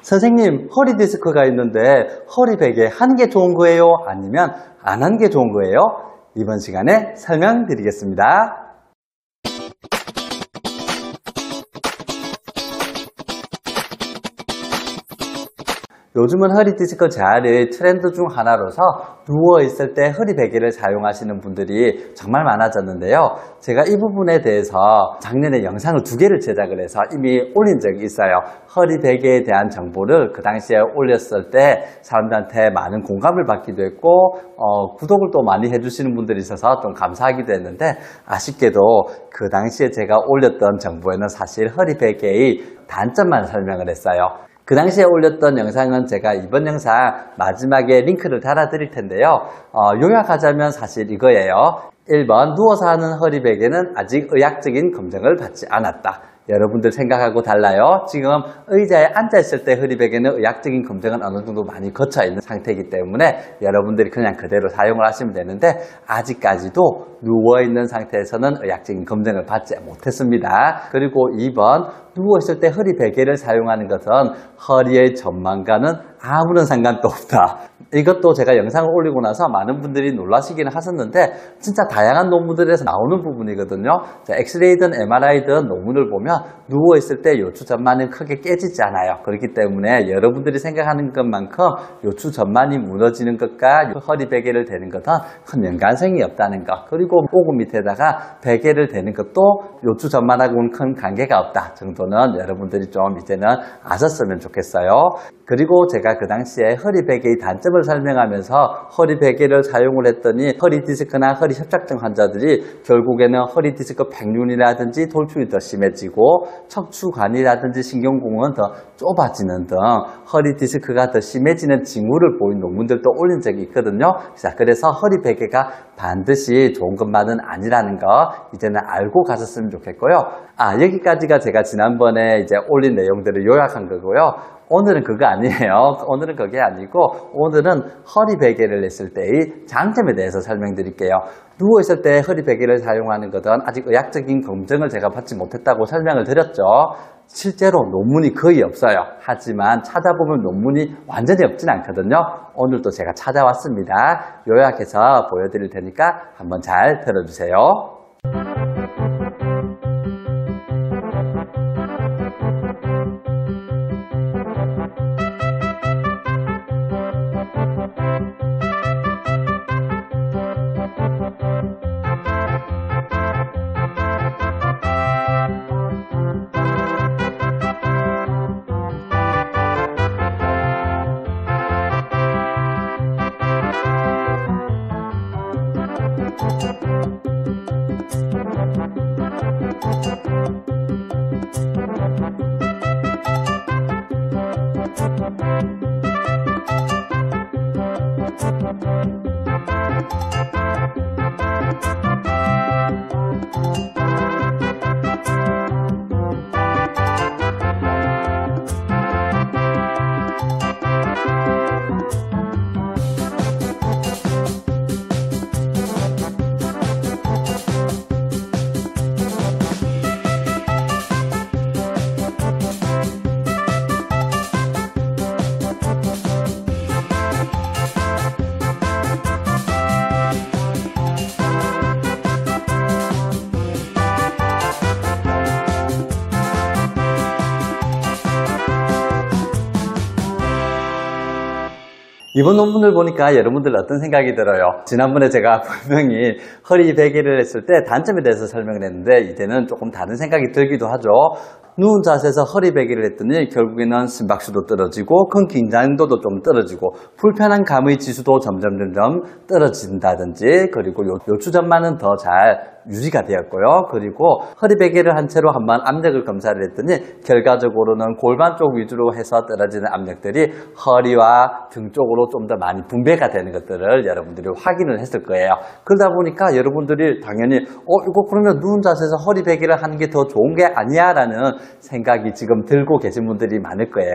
선생님, 허리 디스크가 있는데 허리 베개 한 게 좋은 거예요? 아니면 안 한 게 좋은 거예요? 이번 시간에 설명드리겠습니다. 요즘은 허리 디스크 재활의 트렌드 중 하나로서 누워있을 때 허리 베개를 사용하시는 분들이 정말 많아졌는데요. 제가 이 부분에 대해서 작년에 영상을 2개를 제작을 해서 이미 올린 적이 있어요. 허리 베개에 대한 정보를 그 당시에 올렸을 때 사람들한테 많은 공감을 받기도 했고 구독을 또 많이 해주시는 분들이 있어서 좀 감사하기도 했는데, 아쉽게도 그 당시에 제가 올렸던 정보에는 사실 허리 베개의 단점만 설명을 했어요. 그 당시에 올렸던 영상은 제가 이번 영상 마지막에 링크를 달아 드릴 텐데요. 요약하자면 사실 이거예요. 1번, 누워서 하는 허리 베개는 아직 의학적인 검증을 받지 않았다. 여러분들 생각하고 달라요. 지금 의자에 앉아있을 때 허리 베개는 의학적인 검증은 어느 정도 많이 거쳐 있는 상태이기 때문에 여러분들이 그냥 그대로 사용을 하시면 되는데, 아직까지도 누워있는 상태에서는 의학적인 검증을 받지 못했습니다. 그리고 2번, 누워있을 때 허리 베개를 사용하는 것은 허리의 전망과는 아무런 상관도 없다. 이것도 제가 영상을 올리고 나서 많은 분들이 놀라시기는 하셨는데, 진짜 다양한 논문들에서 나오는 부분이거든요. 엑스레이든 MRI든 논문을 보면 누워있을 때 요추 전만은 크게 깨지지 않아요. 그렇기 때문에 여러분들이 생각하는 것만큼 요추 전만이 무너지는 것과 허리 베개를 대는 것은 큰 연관성이 없다는 것, 그리고 오금 밑에다가 베개를 대는 것도 요추 전만하고는 큰 관계가 없다 정도는 여러분들이 좀 이제는 아셨으면 좋겠어요. 그리고 제가 그 당시에 허리 베개의 단점을 설명하면서 허리 베개를 사용을 했더니 허리 디스크나 허리 협착증 환자들이 결국에는 허리 디스크 백륜이라든지 돌출이 더 심해지고 척추관이라든지 신경공은 더 좁아지는 등 허리 디스크가 더 심해지는 징후를 보인 논문들도 올린 적이 있거든요. 자, 그래서 허리 베개가 반드시 좋은 것만은 아니라는 거 이제는 알고 가셨으면 좋겠고요. 여기까지가 제가 지난번에 이제 올린 내용들을 요약한 거고요. 오늘은 그거 아니에요. 오늘은 그게 아니고, 오늘은 허리 베개를 했을 때의 장점에 대해서 설명드릴게요. 누워있을 때 허리 베개를 사용하는 것은 아직 의학적인 검증을 제가 받지 못했다고 설명을 드렸죠. 실제로 논문이 거의 없어요. 하지만 찾아보면 논문이 완전히 없진 않거든요. 오늘도 제가 찾아왔습니다. 요약해서 보여드릴 테니까 한번 잘 들어주세요. 이번 논문을 보니까 여러분들 어떤 생각이 들어요? 지난번에 제가 분명히 허리 베개를 했을 때 단점에 대해서 설명을 했는데, 이제는 조금 다른 생각이 들기도 하죠. 누운 자세에서 허리 베개를 했더니 결국에는 심박수도 떨어지고 근 긴장도도 좀 떨어지고 불편한 감의 지수도 점점 떨어진다든지, 그리고 요추 전만은 더 잘 유지가 되었고요. 그리고 허리 베개를 한 채로 한번 압력을 검사를 했더니 결과적으로는 골반 쪽 위주로 해서 떨어지는 압력들이 허리와 등 쪽으로 좀 더 많이 분배가 되는 것들을 여러분들이 확인을 했을 거예요. 그러다 보니까 여러분들이 당연히 이거 그러면 누운 자세에서 허리 베개를 하는 게 더 좋은 게 아니야 라는 생각이 지금 들고 계신 분들이 많을 거예요.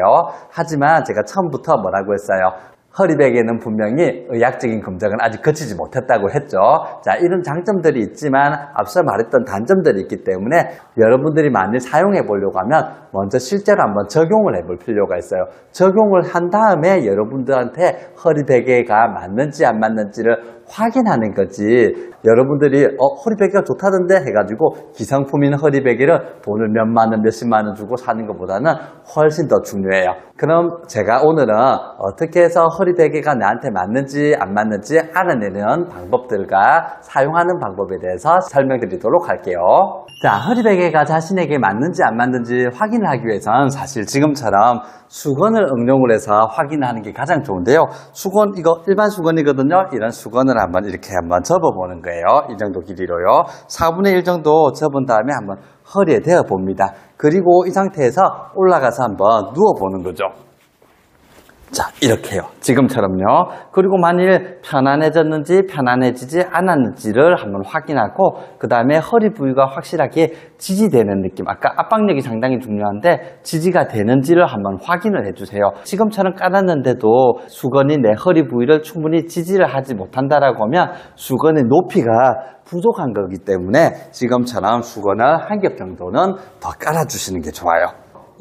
하지만 제가 처음부터 뭐라고 했어요? 허리 베개는 분명히 의학적인 검증은 아직 거치지 못했다고 했죠. 자, 이런 장점들이 있지만 앞서 말했던 단점들이 있기 때문에 여러분들이 만일 사용해 보려고 하면 먼저 실제로 한번 적용을 해볼 필요가 있어요. 적용을 한 다음에 여러분들한테 허리 베개가 맞는지 안 맞는지를 확인하는 거지. 여러분들이 허리 베개가 좋다던데 해가지고 기성품인 허리 베개를 돈을 몇만 원, 몇십만 원 주고 사는 것보다는 훨씬 더 중요해요. 그럼 제가 오늘은 어떻게 해서 허리 베개가 나한테 맞는지 안 맞는지 알아내는 방법들과 사용하는 방법에 대해서 설명드리도록 할게요. 자, 허리 베개가 자신에게 맞는지 안 맞는지 확인을 하기 위해서는 사실 지금처럼 수건을 응용을 해서 확인하는 게 가장 좋은데요. 수건, 이거 일반 수건이거든요. 이런 수건을 한번 이렇게 한번 접어보는 거예요. 이 정도 길이로요. 4분의 1 정도 접은 다음에 한번 허리에 대어 봅니다. 그리고 이 상태에서 올라가서 한번 누워보는 거죠. 자, 이렇게요. 지금처럼요. 그리고 만일 편안해졌는지 편안해지지 않았는지를 한번 확인하고 그 다음에 허리 부위가 확실하게 지지되는 느낌. 아까 압박력이 상당히 중요한데 지지가 되는지를 한번 확인을 해주세요. 지금처럼 깔았는데도 수건이 내 허리 부위를 충분히 지지를 하지 못한다라고 하면 수건의 높이가 부족한 거기 때문에 지금처럼 수건을 한 겹 정도는 더 깔아주시는 게 좋아요.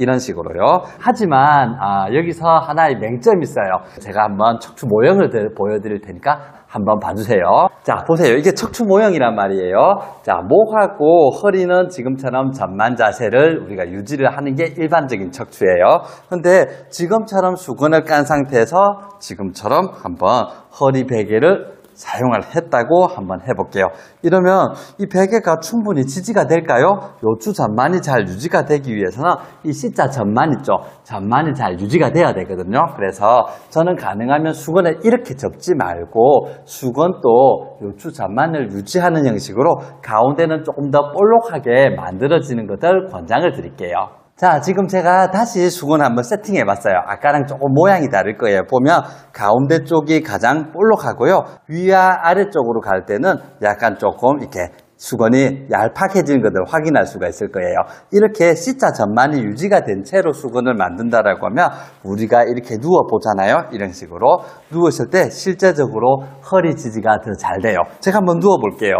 이런 식으로요. 하지만 여기서 하나의 맹점이 있어요. 제가 한번 척추 모형을 보여드릴 테니까 한번 봐주세요. 자, 보세요. 이게 척추 모형이란 말이에요. 자, 목하고 허리는 지금처럼 전만 자세를 우리가 유지를 하는 게 일반적인 척추예요. 근데 지금처럼 수건을 깐 상태에서 지금처럼 한번 허리 베개를 사용을 했다고 한번 해볼게요. 이러면 이 베개가 충분히 지지가 될까요? 요추 전만이 잘 유지가 되기 위해서는 이 C자 전만 있죠? 전만이 잘 유지가 돼야 되거든요. 그래서 저는 가능하면 수건을 이렇게 접지 말고 수건도 요추 전만을 유지하는 형식으로 가운데는 조금 더 볼록하게 만들어지는 것을 권장을 드릴게요. 자, 지금 제가 다시 수건 한번 세팅해 봤어요. 아까랑 조금 모양이 다를 거예요. 보면 가운데 쪽이 가장 볼록하고요. 위와 아래쪽으로 갈 때는 약간 조금 이렇게 수건이 얄팍해지는 것을 확인할 수가 있을 거예요. 이렇게 C자 전만이 유지가 된 채로 수건을 만든다라고 하면 우리가 이렇게 누워 보잖아요. 이런 식으로 누웠을 때 실제적으로 허리 지지가 더 잘 돼요. 제가 한번 누워 볼게요.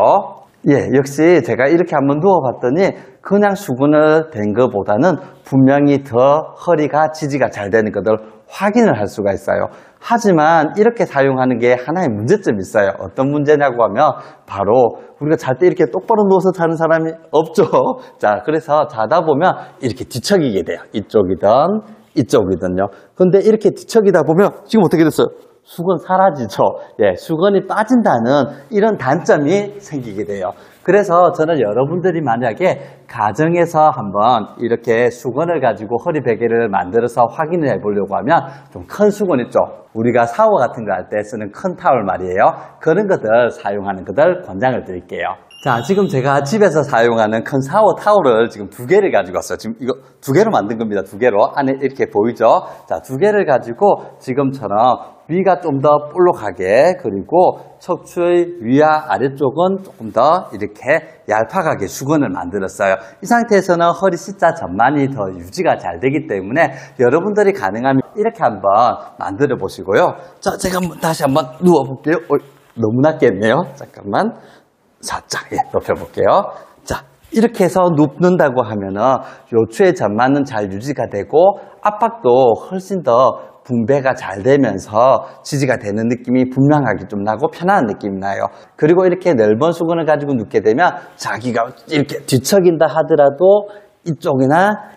예, 역시 제가 이렇게 한번 누워봤더니 그냥 수건을 댄 것보다는 분명히 더 허리가 지지가 잘 되는 것을 확인을 할 수가 있어요. 하지만 이렇게 사용하는 게 하나의 문제점이 있어요. 어떤 문제냐고 하면 바로 우리가 잘 때 이렇게 똑바로 누워서 자는 사람이 없죠. 자, 그래서 자다 보면 이렇게 뒤척이게 돼요. 이쪽이든 이쪽이든요. 근데 이렇게 뒤척이다 보면 지금 어떻게 됐어요? 수건 사라지죠. 예, 수건이 빠진다는 이런 단점이 생기게 돼요. 그래서 저는 여러분들이 만약에 가정에서 한번 이렇게 수건을 가지고 허리 베개를 만들어서 확인을 해보려고 하면 좀 큰 수건 있죠. 우리가 샤워 같은 거 할 때 쓰는 큰 타월 말이에요. 그런 것들 사용하는 것들 권장을 드릴게요. 자, 지금 제가 집에서 사용하는 큰 샤워 타월을 지금 2개를 가지고 왔어요. 지금 이거 2개로 만든 겁니다. 2개로. 안에 이렇게 보이죠? 자, 2개를 가지고 지금처럼 위가 좀 더 볼록하게 그리고 척추의 위와 아래쪽은 조금 더 이렇게 얄팍하게 수건을 만들었어요. 이 상태에서는 허리 C자 전만이 더 유지가 잘 되기 때문에 여러분들이 가능하면 이렇게 한번 만들어 보시고요. 자, 제가 다시 한번 누워 볼게요. 너무 낮겠네요. 잠깐만. 살짝 높여볼게요. 자, 이렇게 해서 눕는다고 하면은 요추의 전만은 잘 유지가 되고 압박도 훨씬 더 분배가 잘 되면서 지지가 되는 느낌이 분명하게 좀 나고 편안한 느낌이 나요. 그리고 이렇게 넓은 수건을 가지고 눕게 되면 자기가 이렇게 뒤척인다 하더라도 이쪽이나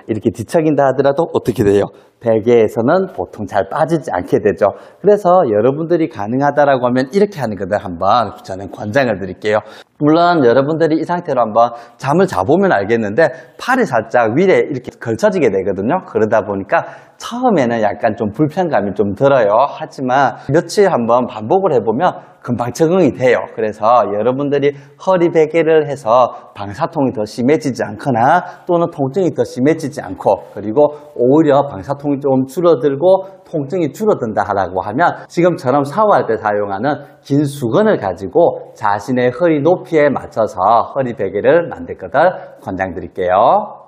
이렇게 뒤척인다 하더라도 어떻게 돼요? 베개에서는 보통 잘 빠지지 않게 되죠. 그래서 여러분들이 가능하다라고 하면 이렇게 하는 것을 한번 저는 권장을 드릴게요. 물론 여러분들이 이 상태로 한번 잠을 자보면 알겠는데 팔이 살짝 위에 이렇게 걸쳐지게 되거든요. 그러다 보니까 처음에는 약간 좀 불편감이 좀 들어요. 하지만 며칠 한번 반복을 해보면 금방 적응이 돼요. 그래서 여러분들이 허리 베개를 해서 방사통이 더 심해지지 않거나 또는 통증이 더 심해지지 않고 그리고 오히려 방사통이 좀 줄어들고 통증이 줄어든다 하라고 하면 지금처럼 샤워할 때 사용하는 긴 수건을 가지고 자신의 허리 높이에 맞춰서 허리 베개를 만들 것을 권장드릴게요.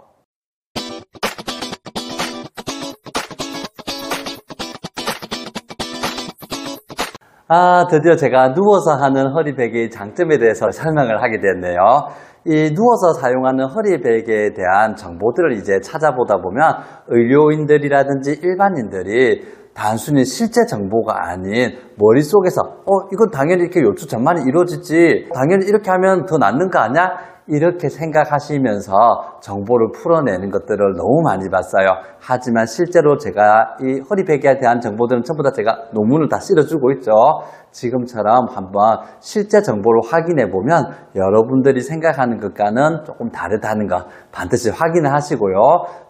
드디어 제가 누워서 하는 허리베개의 장점에 대해서 설명을 하게 됐네요. 이 누워서 사용하는 허리베개에 대한 정보들을 이제 찾아보다 보면 의료인들이라든지 일반인들이 단순히 실제 정보가 아닌 머릿속에서 이건 당연히 이렇게 요추 전만이 이루어지지, 당연히 이렇게 하면 더 낫는 거 아니야? 이렇게 생각하시면서 정보를 풀어내는 것들을 너무 많이 봤어요. 하지만 실제로 제가 이 허리베개에 대한 정보들은 전부 다 제가 논문을 다 실어주고 있죠. 지금처럼 한번 실제 정보를 확인해 보면 여러분들이 생각하는 것과는 조금 다르다는 거 반드시 확인을 하시고요.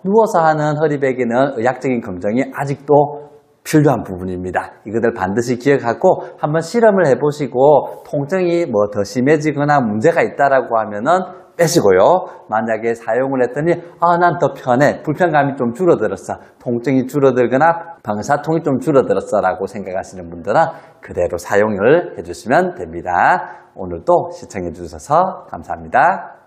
누워서 하는 허리베개는 의학적인 검증이 아직도 필요한 부분입니다. 이것들 반드시 기억하고 한번 실험을 해보시고 통증이 뭐 더 심해지거나 문제가 있다라고 하면은 빼시고요. 만약에 사용을 했더니 난 더 편해, 불편감이 좀 줄어들었어, 통증이 줄어들거나 방사통이 좀 줄어들었어 라고 생각하시는 분들은 그대로 사용을 해주시면 됩니다. 오늘도 시청해 주셔서 감사합니다.